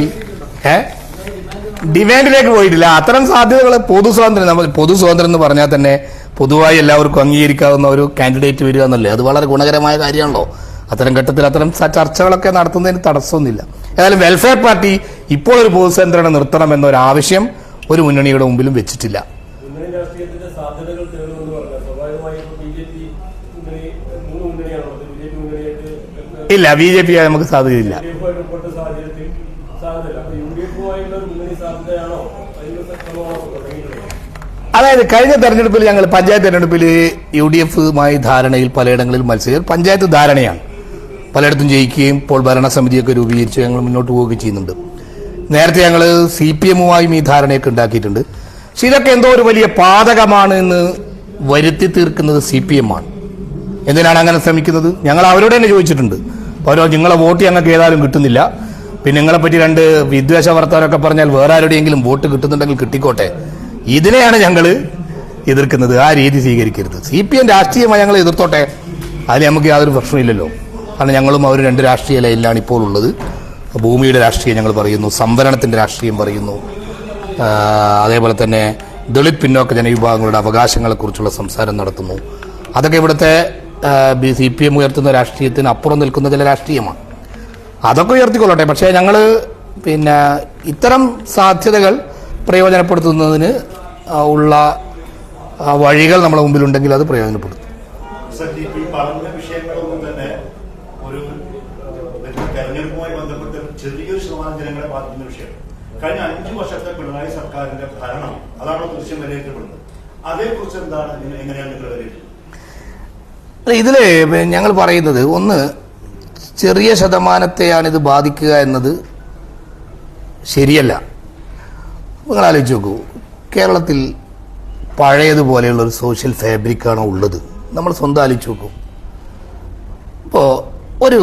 ഡിമാൻഡിലേക്ക് പോയിട്ടില്ല. അത്തരം സാധ്യതകൾ പൊതു സ്വാതന്ത്ര്യം എന്ന് പറഞ്ഞാൽ തന്നെ പൊതുവായി എല്ലാവർക്കും അംഗീകരിക്കാവുന്ന ഒരു കാൻഡിഡേറ്റ് വരിക എന്നല്ലേ, അത് വളരെ ഗുണകരമായ കാര്യമാണല്ലോ. അത്തരം ഘട്ടത്തിൽ അത്തരം ചർച്ചകളൊക്കെ നടത്തുന്നതിന് തടസ്സമൊന്നുമില്ല. ഏതായാലും വെൽഫെയർ പാർട്ടി ഇപ്പോൾ ഒരു പൊതു സ്വാതന്ത്ര്യം നിർത്തണം എന്നൊരാവശ്യം ഒരു മുന്നണിയുടെ മുമ്പിലും വെച്ചിട്ടില്ല. ഇല്ല, BJP നമുക്ക് സാധ്യതയില്ല. അതായത് കഴിഞ്ഞ തെരഞ്ഞെടുപ്പിൽ ഞങ്ങൾ പഞ്ചായത്ത് തെരഞ്ഞെടുപ്പിൽ UDFുമായി ധാരണയിൽ പലയിടങ്ങളിൽ മത്സരിച്ചു. പഞ്ചായത്ത് ധാരണയാണ്, പലയിടത്തും ജയിക്കുകയും ഇപ്പോൾ ഭരണസമിതിയൊക്കെ രൂപീകരിച്ച് ഞങ്ങൾ മുന്നോട്ട് പോവുകയും ചെയ്യുന്നുണ്ട്. നേരത്തെ ഞങ്ങൾ CPMുമായും ഈ ധാരണയൊക്കെ ഉണ്ടാക്കിയിട്ടുണ്ട്. പക്ഷെ ഇതൊക്കെ എന്തോ ഒരു വലിയ പാതകമാണ് എന്ന് വരുത്തി തീർക്കുന്നത് CPM ആണ്. എന്തിനാണ് അങ്ങനെ ശ്രമിക്കുന്നത്? ഞങ്ങൾ അവരോട് തന്നെ ചോദിച്ചിട്ടുണ്ട്. ഓരോ നിങ്ങളെ വോട്ട് ഞങ്ങൾക്ക് ഏതായാലും കിട്ടുന്നില്ല, പിന്നെ നിങ്ങളെപ്പറ്റി 2 വിദ്വേഷ വർത്തമാനമൊക്കെ പറഞ്ഞാൽ വേറെ ആരുടെയെങ്കിലും വോട്ട് കിട്ടുന്നുണ്ടെങ്കിൽ കിട്ടിക്കോട്ടെ. ഇതിനെയാണ് ഞങ്ങൾ എതിർക്കുന്നത്. ആ രീതി സ്വീകരിക്കരുത്. CPM രാഷ്ട്രീയമായി ഞങ്ങൾ എതിർത്തോട്ടെ, അതിന് നമുക്ക് യാതൊരു പ്രശ്നമില്ലല്ലോ. കാരണം ഞങ്ങളും അവർ 2 രാഷ്ട്രീയ ലൈനിലാണ് ഇപ്പോൾ ഉള്ളത്. ഭൂമിയുടെ രാഷ്ട്രീയം ഞങ്ങൾ പറയുന്നു, സംവരണത്തിൻ്റെ രാഷ്ട്രീയം പറയുന്നു, അതേപോലെ തന്നെ ദളിത് പിന്നോക്ക ജനവിഭാഗങ്ങളുടെ അവകാശങ്ങളെക്കുറിച്ചുള്ള സംസാരം നടത്തുന്നു. അതൊക്കെ ഇവിടുത്തെ CPM ഉയർത്തുന്ന രാഷ്ട്രീയത്തിന് അപ്പുറം നിൽക്കുന്ന ചില രാഷ്ട്രീയമാണ്. അതൊക്കെ ഉയർത്തിക്കൊള്ളട്ടെ. പക്ഷേ ഞങ്ങൾ പിന്നെ ഇത്തരം സാധ്യതകൾ പ്രയോജനപ്പെടുത്തുന്നതിന് ഉള്ള വഴികൾ നമ്മുടെ മുമ്പിലുണ്ടെങ്കിൽ അത് പ്രയോജനപ്പെടുത്തും. പറഞ്ഞ വിഷയങ്ങളൊന്നും തന്നെ ഒരു തെരഞ്ഞെടുപ്പുമായി ബന്ധപ്പെട്ട് ചെറിയൊരു ശതമാനം ജനങ്ങളെ ബാധിക്കുന്ന വിഷയം. കഴിഞ്ഞ 5 വർഷത്തെ പിണറായി സർക്കാരിന്റെ ഭരണം അതാണോ ദൃശ്യം വിലയിരുത്തപ്പെടുന്നത്? അതേക്കുറിച്ച് എന്താണ്, എങ്ങനെയാണ് നിങ്ങൾ വിലയിരുത്തുന്നത്? ഇതില് ഞങ്ങൾ പറയുന്നത്, ഒന്ന്, ചെറിയ ശതമാനത്തെയാണ് ഇത് ബാധിക്കുക എന്നത് ശരിയല്ല. നിങ്ങൾ ആലോചിച്ച് നോക്കൂ, കേരളത്തിൽ പഴയതുപോലെയുള്ള ഒരു സോഷ്യൽ ഫാബ്രിക്കാണോ ഉള്ളത്? നമ്മൾ സ്വന്തം ആലോചിച്ച് നോക്കൂ. ഇപ്പോൾ ഒരു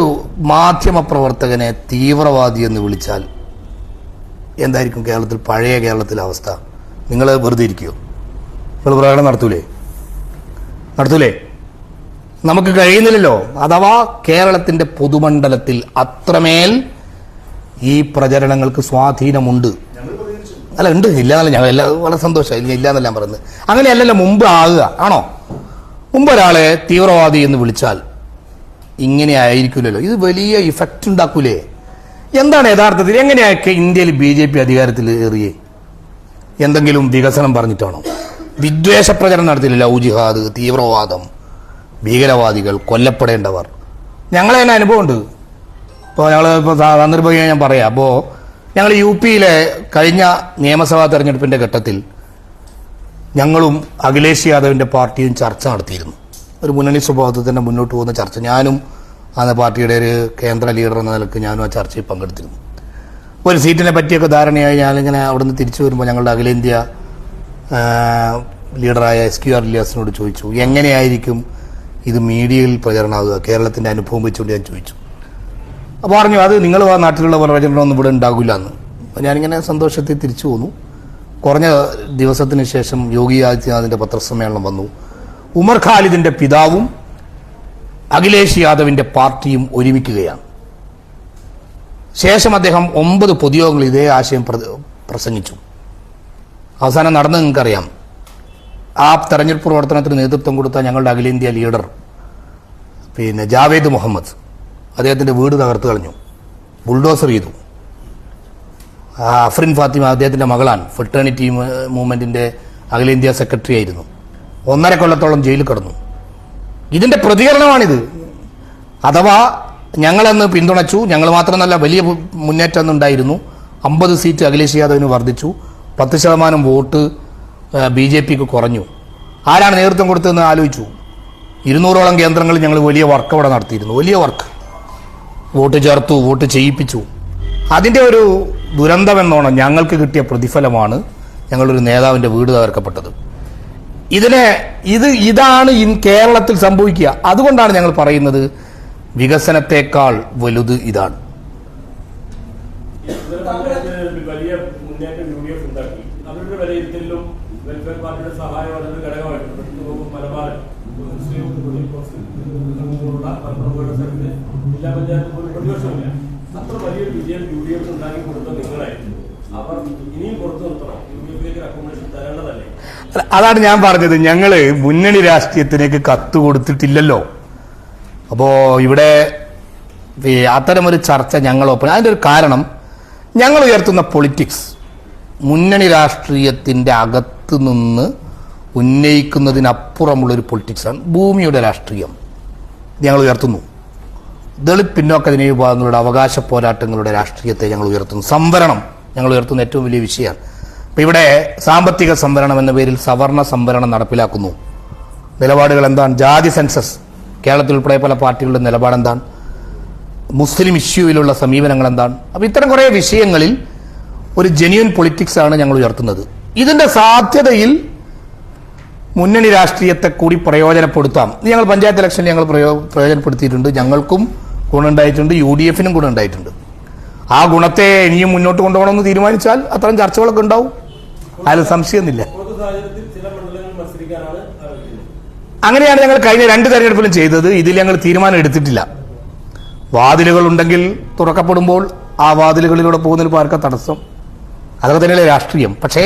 മാധ്യമപ്രവർത്തകനെ തീവ്രവാദി എന്ന് വിളിച്ചാൽ എന്തായിരിക്കും കേരളത്തിൽ, പഴയ കേരളത്തിലെ അവസ്ഥ? നിങ്ങൾ വെറുതെ ഇരിക്കുമോ? നിങ്ങൾ പ്രകടനം നടത്തൂലേ? നമുക്ക് കഴിയുന്നില്ലല്ലോ. അഥവാ കേരളത്തിന്റെ പൊതുമണ്ഡലത്തിൽ അത്രമേൽ ഈ പ്രചരണങ്ങൾക്ക് സ്വാധീനമുണ്ട്. അല്ല, ഉണ്ട്, ഇല്ലാന്നല്ല. ഞങ്ങൾ വളരെ സന്തോഷമായി, ഇല്ലാന്നല്ല ഞാൻ പറയുന്നത്. അങ്ങനെയല്ലല്ലോ മുമ്പ് ആകുക, ആണോ? മുമ്പ് ഒരാളെ തീവ്രവാദി എന്ന് വിളിച്ചാൽ ഇങ്ങനെ ആയിരിക്കില്ലല്ലോ. ഇത് വലിയ ഇഫക്റ്റ് ഉണ്ടാക്കൂലേ? എന്താണ് യഥാർത്ഥത്തിൽ, എങ്ങനെയൊക്കെ ഇന്ത്യയിൽ BJP അധികാരത്തിൽ ഏറിയേ? എന്തെങ്കിലും വികസനം പറഞ്ഞിട്ടാണോ? വിദ്വേഷ പ്രചരണം നടത്തിയില്ല. ലവ് ജിഹാദ്, തീവ്രവാദം, ഭീകരവാദികൾ, കൊല്ലപ്പെടേണ്ടവർ. ഞങ്ങളെ തന്നെ അനുഭവമുണ്ട്. ഇപ്പോൾ ഇപ്പോൾ സന്ദർഭം ഞാൻ പറയാം. അപ്പോൾ ഞങ്ങൾ UP-യിലെ കഴിഞ്ഞ നിയമസഭാ തെരഞ്ഞെടുപ്പിന്റെ ഘട്ടത്തിൽ ഞങ്ങളും അഖിലേഷ് യാദവിന്റെ പാർട്ടിയും ചർച്ച നടത്തിയിരുന്നു. ഒരു മുന്നണി സ്വഭാവത്തിൽ തന്നെ മുന്നോട്ട് പോകുന്ന ചർച്ച. ഞാനും അന്ന് പാർട്ടിയുടെ ഒരു കേന്ദ്ര ലീഡർ എന്ന നിലക്ക് ഞാനും ആ ചർച്ചയിൽ പങ്കെടുത്തിരുന്നു. ഒരു സീറ്റിനെ പറ്റിയൊക്കെ ധാരണയായി ഞാനിങ്ങനെ അവിടുന്ന് തിരിച്ചു വരുമ്പോൾ ഞങ്ങളുടെ അഖിലേന്ത്യാ ലീഡറായ SQR ഇലിയാസിനോട് ചോദിച്ചു, എങ്ങനെയായിരിക്കും ഇത് മീഡിയയിൽ പ്രചരണമാകുക, കേരളത്തിന്റെ അനുഭവം വെച്ചുകൊണ്ട് ഞാൻ ചോദിച്ചു. അപ്പോൾ പറഞ്ഞു, അത് നിങ്ങൾ ആ നാട്ടിലുള്ള പ്രചരണമൊന്നും ഇവിടെ ഉണ്ടാകില്ല എന്ന്. അപ്പോൾ ഞാനിങ്ങനെ സന്തോഷത്തിൽ തിരിച്ചു പോന്നു. കുറഞ്ഞ ദിവസത്തിന് ശേഷം യോഗി ആദിത്യനാഥിന്റെ പത്രസമ്മേളനം വന്നു. ഉമർ ഖാലിദിന്റെ പിതാവും അഖിലേഷ് യാദവിന്റെ പാർട്ടിയും ഒരുമിക്കുകയാണ്. ശേഷം അദ്ദേഹം 9 പൊതുയോഗങ്ങൾ ഇതേ ആശയം പ്രസംഗിച്ചു. അവസാനം നടന്ന് നിങ്ങൾക്കറിയാം. ആ തെരഞ്ഞെടുപ്പ് പ്രവർത്തനത്തിന് നേതൃത്വം കൊടുത്ത ഞങ്ങളുടെ അഖിലേന്ത്യാ ലീഡർ പിന്നെ ജാവേദ് മുഹമ്മദ് അദ്ദേഹത്തിന്റെ വീട് തകർത്ത് കളഞ്ഞു, ബുൾഡോസർ ചെയ്തു. അഫ്രിൻ ഫാത്തിമ അദ്ദേഹത്തിന്റെ മകളാണ്, ഫെർട്ടേണിറ്റി മൂവ്മെന്റിന്റെ അഖിലേന്ത്യാ സെക്രട്ടറി ആയിരുന്നു. 1.5 കൊല്ലത്തോളം ജയിലിൽ കിടന്നു. ഇതിന്റെ പ്രതികരണമാണിത്. അഥവാ ഞങ്ങളന്ന് പിന്തുണച്ചു. ഞങ്ങൾ മാത്രമല്ല, വലിയ മുന്നേറ്റം അന്നുണ്ടായിരുന്നു. 50 സീറ്റ് അഖിലേഷ് യാദവിന് വർദ്ധിച്ചു. 10% വോട്ട് BJPക്ക് കുറഞ്ഞു. ആരാണ് നേതൃത്വം കൊടുത്തതെന്ന് ആലോചിച്ചു. 200ഓളം കേന്ദ്രങ്ങളിൽ ഞങ്ങൾ വലിയ വർക്ക് അവിടെ നടത്തിയിരുന്നു. വലിയ വർക്ക്, വോട്ട് ചേർത്തു, വോട്ട് ചെയ്യിപ്പിച്ചു. അതിന്റെ ഒരു ദുരന്തമെന്നോണം ഞങ്ങൾക്ക് കിട്ടിയ പ്രതിഫലമാണ് ഞങ്ങളൊരു നേതാവിന്റെ വീട് തകർക്കപ്പെട്ടത്. ഇതാണ് കേരളത്തിൽ സംഭവിക്കുക. അതുകൊണ്ടാണ് ഞങ്ങൾ പറയുന്നത് വികസനത്തെക്കാൾ വലുത് ഇതാണ്. വലിയ മുന്നേറ്റം UDF ഉണ്ടാക്കി. അവരുടെ വിലയിരുത്തലിലും വെൽഫെയർ പാർട്ടിയുടെ സഹായം അതിന്റെ ഘടകമായിട്ടുണ്ട്. മലബാർ ജില്ലാ പഞ്ചായത്ത് പോലും പ്രതിപക്ഷമില്ല. അത്ര വലിയൊരു വിജയം UDF ഉണ്ടാക്കി കൊടുത്ത നിങ്ങളായിരുന്നു. അവർ ഇനിയും പുറത്തു നിർത്തണം. UDF അക്കോമഡേഷൻ തരേണ്ടതല്ലേ? അതാണ് ഞാൻ പറഞ്ഞത്. ഞങ്ങള് മുന്നണി രാഷ്ട്രീയത്തിലേക്ക് കത്ത് കൊടുത്തിട്ടില്ലല്ലോ. അപ്പോ ഇവിടെ അത്തരമൊരു ചർച്ച ഞങ്ങൾ ഓപ്പൺ. അതിന്റെ ഒരു കാരണം, ഞങ്ങൾ ഉയർത്തുന്ന പൊളിറ്റിക്സ് മുന്നണി രാഷ്ട്രീയത്തിന്റെ അകത്ത് നിന്ന് ഉന്നയിക്കുന്നതിനപ്പുറമുള്ളൊരു പൊളിറ്റിക്സാണ്. ഭൂമിയുടെ രാഷ്ട്രീയം ഞങ്ങൾ ഉയർത്തുന്നു. ദളിത് പിന്നോക്ക ജന വിഭാഗങ്ങളുടെ അവകാശ പോരാട്ടങ്ങളുടെ രാഷ്ട്രീയത്തെ ഞങ്ങൾ ഉയർത്തുന്നു. സംവരണം ഞങ്ങൾ ഉയർത്തുന്ന ഏറ്റവും വലിയ വിഷയമാണ്. അപ്പം ഇവിടെ സാമ്പത്തിക സംവരണം എന്ന പേരിൽ സവർണ സംവരണം നടപ്പിലാക്കുന്നു. നിലപാടുകൾ എന്താണ്? ജാതി സെൻസസ്, കേരളത്തിൽ ഉൾപ്പെടെ പല പാർട്ടികളുടെ നിലപാടെന്താണ്? മുസ്ലിം ഇഷ്യൂവിലുള്ള സമീപനങ്ങൾ എന്താണ്? അപ്പം ഇത്തരം കുറേ വിഷയങ്ങളിൽ ഒരു ജെന്യുവൻ പൊളിറ്റിക്സ് ആണ് ഞങ്ങൾ ഉയർത്തുന്നത്. ഇതിന്റെ സാധ്യതയിൽ മുന്നണി രാഷ്ട്രീയത്തെ കൂടി പ്രയോജനപ്പെടുത്താം. ഇത് ഞങ്ങൾ പഞ്ചായത്ത് ഇലക്ഷനിൽ ഞങ്ങൾ പ്രയോജനപ്പെടുത്തിയിട്ടുണ്ട്. ഞങ്ങൾക്കും ഗുണമുണ്ടായിട്ടുണ്ട്, UDF-നും ഗുണമുണ്ടായിട്ടുണ്ട്. ആ ഗുണത്തെ ഇനിയും മുന്നോട്ട് കൊണ്ടുപോകണമെന്ന് തീരുമാനിച്ചാൽ അത്തരം ചർച്ചകളൊക്കെ ഉണ്ടാവും. അതിൽ സംശയമൊന്നുമില്ല. അങ്ങനെയാണ് ഞങ്ങൾ കഴിഞ്ഞ 2 തെരഞ്ഞെടുപ്പിലും ചെയ്തത്. ഇതിൽ ഞങ്ങൾ തീരുമാനം എടുത്തിട്ടില്ല. വാതിലുകൾ ഉണ്ടെങ്കിൽ തുറക്കപ്പെടുമ്പോൾ ആ വാതിലുകളിലൂടെ പോകുന്നതിന് പാർക്ക തടസ്സം, അതൊക്കെ തന്നെയല്ലേ രാഷ്ട്രീയം. പക്ഷേ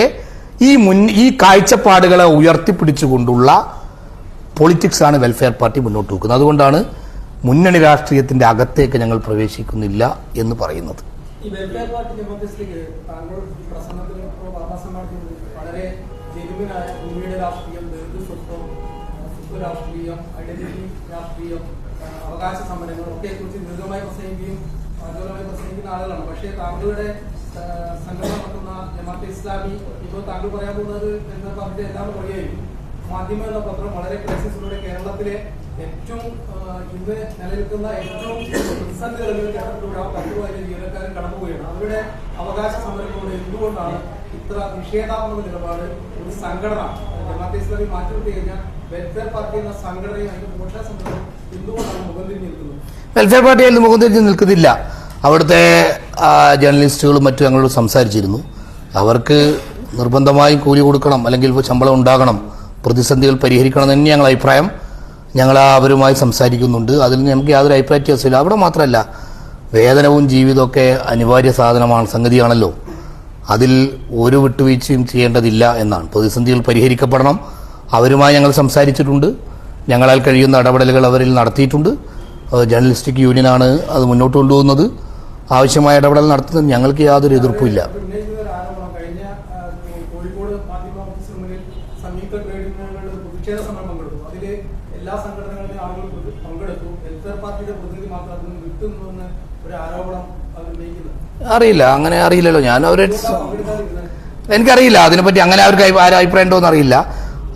ഈ കാഴ്ചപ്പാടുകളെ ഉയർത്തിപ്പിടിച്ചുകൊണ്ടുള്ള പൊളിറ്റിക്സ് ആണ് വെൽഫെയർ പാർട്ടി മുന്നോട്ട് വെക്കുന്നത്. അതുകൊണ്ടാണ് മുന്നണി രാഷ്ട്രീയത്തിന്റെ അകത്തേക്ക് ഞങ്ങൾ പ്രവേശിക്കുന്നില്ല എന്ന് പറയുന്നത്. ഈ വെൽഫെയർ പാർട്ടി ജമാഅത്തിലേക്ക് താങ്കൾ പ്രസംഗത്തിൽ വാർത്താസമ്മേളനത്തിൽ വളരെ ജെനുവിനായ ഭൂമിയുടെ രാഷ്ട്രീയം, ദീർഘസ്വത്വം, രാഷ്ട്രീയം, ഐഡന്റിറ്റി രാഷ്ട്രീയം, അവകാശ സമരങ്ങൾ ഒക്കെ കുറിച്ച് ദീർഘമായി പ്രസംഗിക്കുകയും അതുപോലെ പ്രസംഗിക്കുന്ന ആളുകളാണ്. പക്ഷേ താങ്കളുടെ സംഘടന നടത്തുന്ന ജമാഅത്തെ ഇസ്ലാമി ഇപ്പോൾ താങ്കൾ പറയാൻ പോകുന്നത് വെൽഫെയർ പാർട്ടി എല്ലാം പറയുകയും മാധ്യമ എന്ന പത്രം വളരെ ക്രൈസിസിലൂടെ കേരളത്തിലെ ഏറ്റവും ഇന്ന് നിലനിൽക്കുന്ന ഏറ്റവും പ്രതിസന്ധികളിലൂടെ 10,000 ജീവനക്കാരും കടന്നുപോവുകയാണ്. അവരുടെ അവകാശ സമരങ്ങളോട് എന്തുകൊണ്ടാണ് ഇത്ര നിഷേധാത്മക നിലപാട് ഒരു സംഘടന ജമാഅത്തെ ഇസ്ലാമി മാറ്റിവിട്ട് കഴിഞ്ഞാൽ വെൽഫെയർ പാർട്ടി എന്ന സംഘടനയും അതിന്റെ മോക്ഷ സംഘടനയും എന്തുകൊണ്ടാണ് മുഖം തിരിഞ്ഞ് നിൽക്കുന്നത്? വെൽഫെയർ പാർട്ടി അതിൽ മുഖം തിരിഞ്ഞ് നിൽക്കുന്നില്ല. അവിടുത്തെ ജേർണലിസ്റ്റുകളും മറ്റും ഞങ്ങളോട് സംസാരിച്ചിരുന്നു. അവർക്ക് നിർബന്ധമായും കൂലി കൊടുക്കണം, അല്ലെങ്കിൽ ശമ്പളം ഉണ്ടാകണം, പ്രതിസന്ധികൾ പരിഹരിക്കണം എന്ന് തന്നെ ഞങ്ങളുടെ അഭിപ്രായം. ഞങ്ങൾ അവരുമായി സംസാരിക്കുന്നുണ്ട്. അതിൽ നമുക്ക് യാതൊരു അഭിപ്രായ വ്യത്യാസമില്ല. അവിടെ മാത്രമല്ല, വേതനവും ജീവിതമൊക്കെ അനിവാര്യ സാധനമാണ്, സംഗതിയാണല്ലോ. അതിൽ ഒരു വിട്ടുവീഴ്ചയും ചെയ്യേണ്ടതില്ല എന്നാണ്. പ്രതിസന്ധികൾ പരിഹരിക്കപ്പെടണം. അവരുമായി ഞങ്ങൾ സംസാരിച്ചിട്ടുണ്ട്. ഞങ്ങളാൽ കഴിയുന്ന ഇടപെടലുകൾ അവരിൽ നടത്തിയിട്ടുണ്ട്. ജേർണലിസ്റ്റിക് യൂണിയനാണ് അത് മുന്നോട്ട് കൊണ്ടുപോകുന്നത്. ആവശ്യമായ ഇടപെടൽ നടത്തുന്നത് ഞങ്ങൾക്ക് യാതൊരു എതിർപ്പുമില്ല. എല്ലാ സംഘടനകളിലും ആളുകൾ പങ്കെടുത്തു, വെൽഫെയർ പാർട്ടിയുടെ പ്രതിനിധി മാത്രം അതിന് വിട്ടുനിന്ന് ഒരു ആരോപണം അവർ ഉന്നയിക്കുന്നത് അറിയില്ല. അങ്ങനെ അറിയില്ലല്ലോ. ഞാൻ അവരെ എനിക്കറിയില്ല അതിനെപ്പറ്റി. അങ്ങനെ അവർക്ക് അഭിപ്രായം ഉണ്ടോ എന്നറിയില്ല.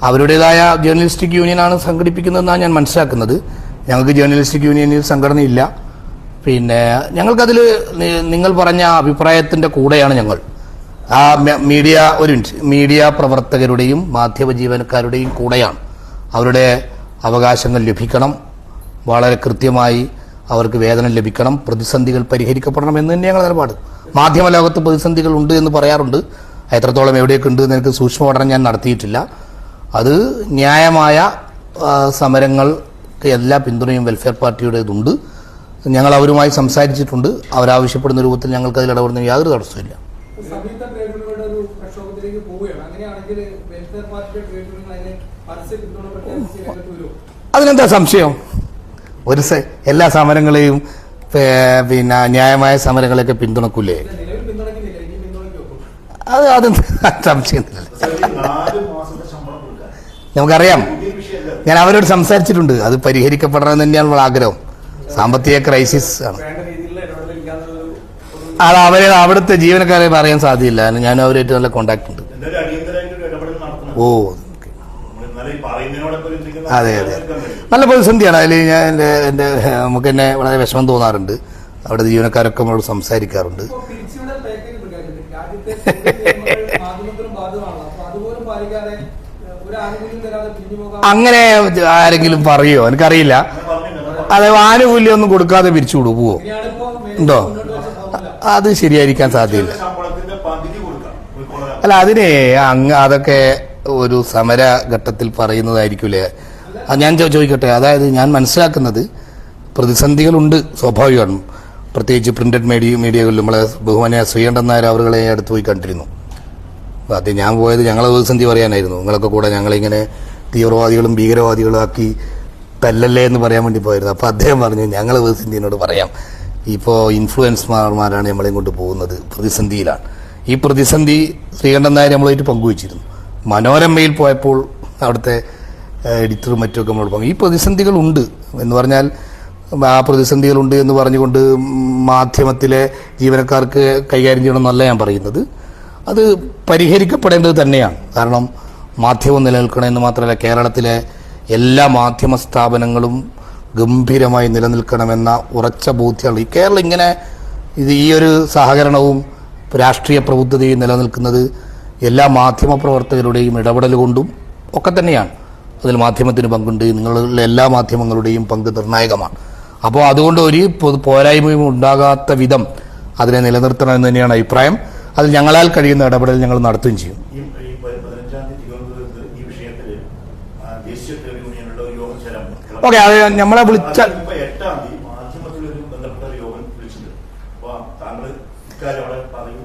അവരുടേതായ ജേർണലിസ്റ്റിക് യൂണിയനാണ് സംഘടിപ്പിക്കുന്നതെന്നാണ് ഞാൻ മനസ്സിലാക്കുന്നത്. ഞങ്ങൾക്ക് ജേർണലിസ്റ്റിക് യൂണിയനിൽ സംഘടനയില്ല. പിന്നെ ഞങ്ങൾക്കതിൽ നിങ്ങൾ പറഞ്ഞ അഭിപ്രായത്തിൻ്റെ കൂടെയാണ് ഞങ്ങൾ. ആ മീഡിയ പ്രവർത്തകരുടെയും മാധ്യമ ജീവനക്കാരുടെയും കൂടെയാണ്. അവരുടെ അവകാശങ്ങൾ ലഭിക്കണം, വളരെ കൃത്യമായി അവർക്ക് വേതനം ലഭിക്കണം, പ്രതിസന്ധികൾ പരിഹരിക്കപ്പെടണം എന്ന് തന്നെ ഞങ്ങളുടെ നിലപാട്. മാധ്യമ ലോകത്ത് പ്രതിസന്ധികൾ ഉണ്ട് എന്ന് പറയാറുണ്ട്. എത്രത്തോളം എവിടെയൊക്കെ ഉണ്ട് എന്ന് എനിക്ക് സൂക്ഷ്മ പഠനം ഞാൻ നടത്തിയിട്ടില്ല. അത് ന്യായമായ സമരങ്ങൾക്ക് എല്ലാ പിന്തുണയും വെൽഫെയർ പാർട്ടിയുടേതുണ്ട്. ഞങ്ങൾ അവരുമായി സംസാരിച്ചിട്ടുണ്ട്. അവരാവശ്യപ്പെടുന്ന രൂപത്തിൽ ഞങ്ങൾക്ക് അതിൽ ഇടപെടുന്നതിന് യാതൊരു തടസ്സമില്ല. സംയുക്ത ട്രേഡ് യൂണിയനുകളുടെ ഒരു പ്രക്ഷോഭത്തിലേക്ക് പോവുകയാണ്. അങ്ങനെയാണെങ്കിൽ വെൽഫെയർ പാർട്ടിയുടെ ട്രേഡ് യൂണിയൻ അതിനെ പരസ്യ പിന്തുണ പ്രഖ്യാപിച്ച് രംഗത്ത് വരുമോ? അതിനെന്താ സംശയം? എല്ലാ സമരങ്ങളെയും പിന്നെ ന്യായമായ സമരങ്ങളെയൊക്കെ പിന്തുണക്കൂലേ? നിലവിൽ പിന്തുണയ്ക്കുന്നില്ല, ഇനി പിന്തുണയ്ക്കുമോ? അത് സംശയമില്ല. 4 മാസത്തെ ശമ്പളം കൊടുക്കാൻ നമുക്കറിയാം. പുതിയ വിഷയമല്ല. ഞാൻ അവരോട് സംസാരിച്ചിട്ടുണ്ട്. അത് പരിഹരിക്കപ്പെടണമെന്ന് തന്നെയാണ് നമ്മുടെ ആഗ്രഹം. സാമ്പത്തിക ക്രൈസിസ് ആണ്. വേണ്ട രീതിയിലുള്ള ഇടപെടലില്ലാതെ അത് അവിടുത്തെ ജീവനക്കാരെ പറയാൻ സാധ്യയില്ല. ഞാൻ അവരായിട്ട് നല്ല കോണ്ടാക്ട് ഉണ്ട്. എന്തായാലും അടിയന്തരമായിട്ട് ഒരു ഇടപെടൽ നടത്തണം. ഓ എന്നാലും ഈ പറയുന്നതിനോടൊപ്പം എന്തെങ്കിലും അതെ അതെ, നല്ല പ്രതിസന്ധിയാണ്. അതിൽ നമുക്ക് തന്നെ വളരെ വിഷമം തോന്നാറുണ്ട്. അവിടെ ജീവനക്കാരൊക്കെ നമ്മളോട് സംസാരിക്കാറുണ്ട്. ഇപ്പോൾ പിരിച്ചുവിടൽ പാക്കേജ് പ്രഖ്യാപിച്ചിട്ടുണ്ട്. രാജ്യത്തെ മാധ്യമത്തിനും ബാധകമാണല്ലോ. അപ്പൊ അതുപോലും പാലിക്കാതെ ഒരു ആനുകൂല്യം തരാതെ പിരിഞ്ഞു പോകാൻ അങ്ങനെ ആരെങ്കിലും പറയുമോ? എനിക്കറിയില്ല. അതെ, ആനുകൂല്യം ഒന്നും കൊടുക്കാതെ പിരിച്ചുവിടൂ പോവോ? ഇങ്ങനെയാണിപ്പോ ഉണ്ടോ? മുന്നോട്ട് വെച്ച ഫോർമുല. അത് ശരിയായിരിക്കാൻ സാധ്യതയില്ല. ശമ്പളത്തിന്റെ പകുതി കൊടുക്കാം. അല്ല, അതിനെ അതൊക്കെ ഒരു സമരഘട്ടത്തിൽ പറയുന്നതായിരിക്കൂലേ? ഞാൻ ചോദിക്കട്ടെ. അതായത് ഞാൻ മനസ്സിലാക്കുന്നത് പ്രതിസന്ധികളുണ്ട്, സ്വാഭാവികമാണ്. പ്രത്യേകിച്ച് പ്രിന്റഡ് മീഡിയകളിൽ നമ്മളെ ബഹുമാനിയ ശ്രീകണ്ഠൻ നായർ അവരുകളെ അടുത്ത് പോയി കണ്ടിരുന്നു. അത് ഞാൻ പോയത് ഞങ്ങളെ പ്രതിസന്ധി പറയാനായിരുന്നു. നിങ്ങളൊക്കെ കൂടെ ഞങ്ങളിങ്ങനെ തീവ്രവാദികളും ഭീകരവാദികളും ആക്കി തല്ലല്ലേ എന്ന് പറയാൻ വേണ്ടി പോയിരുന്നു. അപ്പോൾ അദ്ദേഹം പറഞ്ഞു, ഞങ്ങൾ പ്രതിസന്ധിയോട് പറയാം, ഇപ്പോൾ ഇൻഫ്ലുവൻസർമാരാണ് നമ്മളെയും കൊണ്ട് പോകുന്നത്, പ്രതിസന്ധിയിലാണ്. ഈ പ്രതിസന്ധി ശ്രീകണ്ഠൻ നായർ നമ്മളുമായിട്ട് പങ്കുവച്ചിരുന്നു. മനോരമയിൽ പോയപ്പോൾ അവിടുത്തെ എഡിറ്ററും മറ്റുമൊക്കെ നമ്മളോട് പറഞ്ഞു, ഈ പ്രതിസന്ധികളുണ്ട് എന്ന് പറഞ്ഞാൽ ആ പ്രതിസന്ധികളുണ്ട് എന്ന് പറഞ്ഞുകൊണ്ട് മാധ്യമത്തിലെ ജീവനക്കാർക്ക് കൈകാര്യം ചെയ്യണമെന്നല്ല ഞാൻ പറയുന്നത്. അത് പരിഹരിക്കപ്പെടേണ്ടത് തന്നെയാണ്. കാരണം മാധ്യമം നിലനിൽക്കണമെന്ന് മാത്രമല്ല, കേരളത്തിലെ എല്ലാ മാധ്യമ സ്ഥാപനങ്ങളും ഗംഭീരമായി നിലനിൽക്കണമെന്ന ഉറച്ച ബോധ്യമാണ്. ഈ കേരളം ഇങ്ങനെ ഈ ഒരു സഹകരണവും രാഷ്ട്രീയ പ്രബുദ്ധതയും നിലനിൽക്കുന്നത് എല്ലാ മാധ്യമ പ്രവർത്തകരുടെയും ഇടപെടൽ കൊണ്ടും ഒക്കെ തന്നെയാണ്. അതിൽ മാധ്യമത്തിന് പങ്കുണ്ട്. നിങ്ങളുടെ എല്ലാ മാധ്യമങ്ങളുടെയും പങ്ക് നിർണായകമാണ്. അപ്പോൾ അതുകൊണ്ട് ഒരു പോരായ്മയും ഉണ്ടാകാത്ത വിധം അതിനെ നിലനിർത്തണമെന്ന് തന്നെയാണ് അഭിപ്രായം. അതിൽ ഞങ്ങളാൽ കഴിയുന്ന ഇടപെടൽ ഞങ്ങൾ നടത്തുകയും ചെയ്യും. ഈ 15-ാം തീയതി തിരുവനന്തപുരത്ത് ഈ വിഷയത്തിൽ ദേശീയ ട്രേഡ് യൂണിയനുകളുടെ ഒരു യോഗം ചേരാൻ ഓക്കെ, അത് നമ്മളെ വിളിച്ച 8-ാം തീയതി മാധ്യമത്തിലൊരു ബന്ധപ്പെട്ട ഒരു യോഗം വിളിച്ചിട്ടുണ്ട്. അപ്പോൾ താങ്കൾ ഇക്കാര്യം അവിടെ പറയും.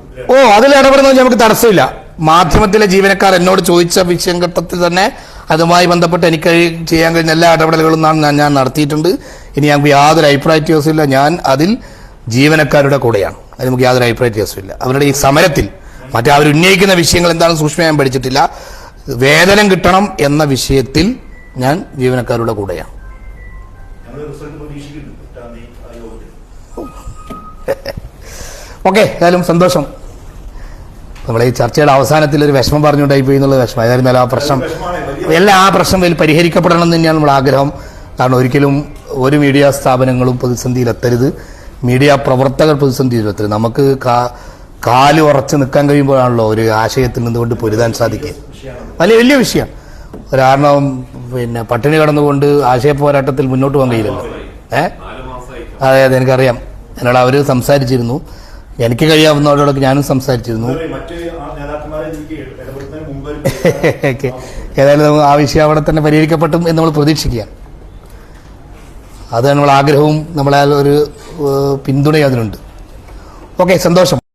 അതിൽ ഇടപെടുന്നത് നമുക്ക് തടസ്സമില്ല. മാധ്യമത്തിലെ ജീവനക്കാർ എന്നോട് ചോദിച്ച വിഷയം ഘട്ടത്തിൽ തന്നെ അതുമായി ബന്ധപ്പെട്ട് എനിക്ക് ചെയ്യാൻ കഴിഞ്ഞ എല്ലാ ഇടപെടലുകളും ഞാൻ നടത്തിയിട്ടുണ്ട്. ഇനി ഞങ്ങൾക്ക് യാതൊരു അഭിപ്രായ വ്യത്യാസമില്ല. ഞാൻ അതിൽ ജീവനക്കാരുടെ കൂടെയാണ്. അതിന് നമുക്ക് യാതൊരു അഭിപ്രായ വ്യത്യാസമില്ല. അവരുടെ ഈ സമരത്തിൽ മറ്റേ അവർ ഉന്നയിക്കുന്ന വിഷയങ്ങൾ എന്താണെന്ന് സൂക്ഷ്മമായി ഞാൻ പഠിച്ചിട്ടില്ല. വേതനം കിട്ടണം എന്ന വിഷയത്തിൽ ഞാൻ ജീവനക്കാരുടെ കൂടെയാണ്. ഓക്കെ, ഏതായാലും സന്തോഷം. നമ്മളെ ഈ ചർച്ചയുടെ അവസാനത്തിൽ ഒരു വിഷമം പറഞ്ഞുകൊണ്ടായി പോയി എന്നുള്ള വിഷമം. ഏതായിരുന്നാലും ആ പ്രശ്നം ആ പ്രശ്നം പരിഹരിക്കപ്പെടണം എന്ന് തന്നെയാണ് നമ്മുടെ ആഗ്രഹം. കാരണം ഒരിക്കലും ഒരു മീഡിയ സ്ഥാപനങ്ങളും പ്രതിസന്ധിയിലെത്തരുത്, മീഡിയ പ്രവർത്തകർ പ്രതിസന്ധിയിലെത്തരുത്. നമുക്ക് കാല് ഉറച്ച് നിൽക്കാൻ കഴിയുമ്പോഴാണല്ലോ ഒരു ആശയത്തിൽ നിന്നുകൊണ്ട് പൊരുതാൻ സാധിക്കുക. വലിയ വിഷയമാണ്. കാരണം പിന്നെ പട്ടിണി കടന്നുകൊണ്ട് ആശയ പോരാട്ടത്തിൽ മുന്നോട്ട് പോകാൻ കഴിയില്ലല്ലോ. അതെ, എനിക്കറിയാം. എന്നോട് അവർ സംസാരിച്ചിരുന്നു, എനിക്ക് കഴിയാവുന്നവരോടൊക്കെ ഞാനും സംസാരിച്ചിരുന്നു. ഏതായാലും ആ വിഷയം അവിടെ തന്നെ പരിഹരിക്കപ്പെട്ടും എന്ന് നമ്മൾ പ്രതീക്ഷിക്കുകയാണ്. അത് നമ്മൾ ആഗ്രഹവും നമ്മളെ ഒരു പിന്തുണയും അതിനുണ്ട്. ഓക്കെ, സന്തോഷം.